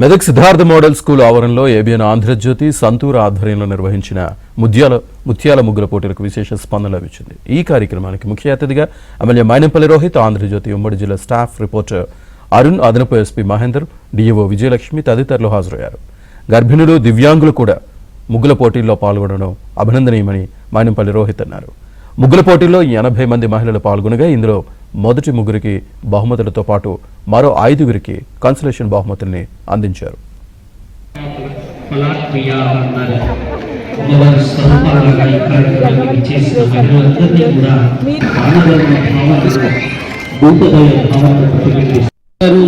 Medak Siddhartha model school ఆవరణలో ABN Andhra Jyothi Santoor ఆధ్వర్యంలో నిర్వహించిన ముత్యాల ముగ్గుల పోటీలకు విశేష స్పందన లభించింది. ఈ కార్యక్రమానికి ముఖ్య అతిథిగా ఎమ్మెల్యే మైనంపల్లి రోహిత్, ఆంధ్రజ్యోతి ఉమ్మడి జిల్లా స్టాఫ్ రిపోర్టర్ అరుణ్, అదనపు ఎస్పీ మహేందర్, డిఓ విజయలక్ష్మి తదితరులు హాజరయ్యారు. గర్భిణులు, దివ్యాంగులు కూడా ముగ్గుల పోటీల్లో పాల్గొనడం అభినందనీయమని మైనంపల్లి రోహిత్ అన్నారు. ముగ్గుల పోటీల్లో 80 మంది మహిళలు పాల్గొనగా ఇందులో మొదటి ముగ్గురికి బహుమతులతో పాటు మరో 5గురికి కన్సలేషన్ బహుమతుల్ని అందించారు.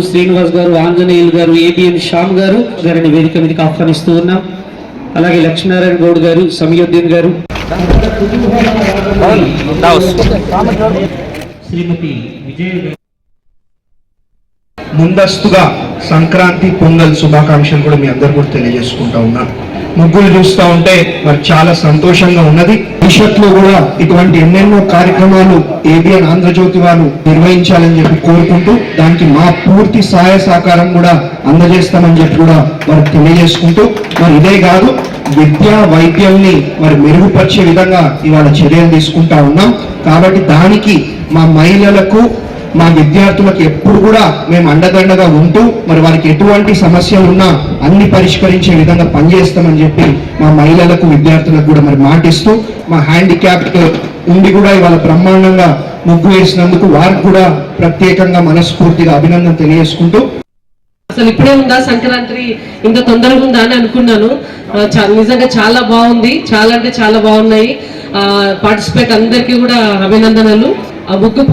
శ్రీనివాస్ గారు, ఆంజనేయులు గారు, ఏబిఎన్ శ్యామ్ గారు గారిని వేదిక మీదకి ఆహ్వానిస్తూ ఉన్నాం. అలాగే లక్ష్మీనారాయణ గౌడ్ గారు, సమయుద్దీన్ గారు, శ్రీమతి విజయ. ముందస్తుగా సంక్రాంతి, పొంగల్ శుభాకాంక్షలు కూడా మీ అందరు కూడా తెలియజేసుకుంటా ఉన్నా. ముగ్గులు చూస్తూ ఉంటే మరి చాలా సంతోషంగా ఉన్నది. భవిష్యత్తులో కూడా ఇటువంటి ఎన్నెన్నో కార్యక్రమాలు ఏబిఎన్ ఆంధ్రజ్యోతి వారు నిర్వహించాలని చెప్పి కోరుకుంటూ దానికి మా పూర్తి సహాయ సహకారం కూడా అందజేస్తామని చెప్పి కూడా వారు తెలియజేసుకుంటూ మరి ఇదే కాదు విద్యా వైద్యాన్ని మరి మెరుగుపరిచే విధంగా ఇవాళ చర్యలు తీసుకుంటా ఉన్నాం. కాబట్టి దానికి మా మహిళలకు, మా విద్యార్థులకు ఎప్పుడు కూడా మేము అండదండగా ఉంటూ మరి వారికి ఎటువంటి సమస్యలు ఉన్నా అన్ని పరిష్కరించే విధంగా పనిచేస్తామని చెప్పి మా మహిళలకు, విద్యార్థులకు కూడా మరి మాటిస్తూ మా హ్యాండిక్యాప్డ్ ఉండి కూడా ఇవాళ బ్రహ్మాండంగా ముగ్గు వేసినందుకు వారికి కూడా ప్రత్యేకంగా మనస్ఫూర్తిగా అభినందన తెలియజేసుకుంటూ, అసలు ఇప్పుడే ఉందా సంక్రాంతి, ఇంత తొందరగా ఉందా అని అనుకున్నాను. నిజంగా చాలా బాగుంది, చాలా అంటే చాలా బాగున్నాయి. పార్టిసిపేట్ అందరికీ కూడా అభినందనలు.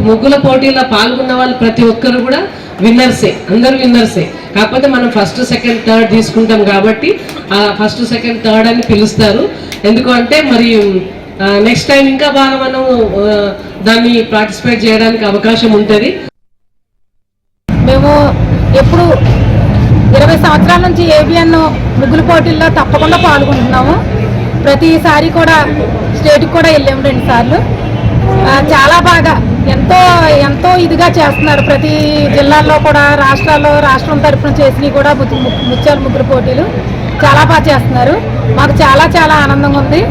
ముగ్గుల పోటీలో పాల్గొన్న వాళ్ళు ప్రతి ఒక్కరు కూడా విన్నర్సే, అందరు విన్నర్సే. కాకపోతే మనం ఫస్ట్, సెకండ్, థర్డ్ తీసుకుంటాం కాబట్టి ఫస్ట్, సెకండ్, థర్డ్ అని పిలుస్తారు. ఎందుకంటే మరి నెక్స్ట్ టైం ఇంకా బాగా మనం దాన్ని పార్టిసిపేట్ చేయడానికి అవకాశం ఉంటుంది. మేము ఎప్పుడు 20 సంవత్సరాల నుంచి ఏబిఎన్ ముగ్గుల పోటీల్లో తప్పకుండా పాల్గొంటున్నాము. ప్రతిసారి కూడా స్టేట్కి కూడా వెళ్ళాము 2 సార్లు. చాలా బాగా ఎంతో ఇదిగా చేస్తున్నారు. ప్రతి జిల్లాల్లో కూడా రాష్ట్రం తరఫున చేసినవి కూడా ముత్యాల ముగ్గుల పోటీలు చాలా బాగా చేస్తున్నారు. మాకు చాలా ఆనందంగా ఉంది.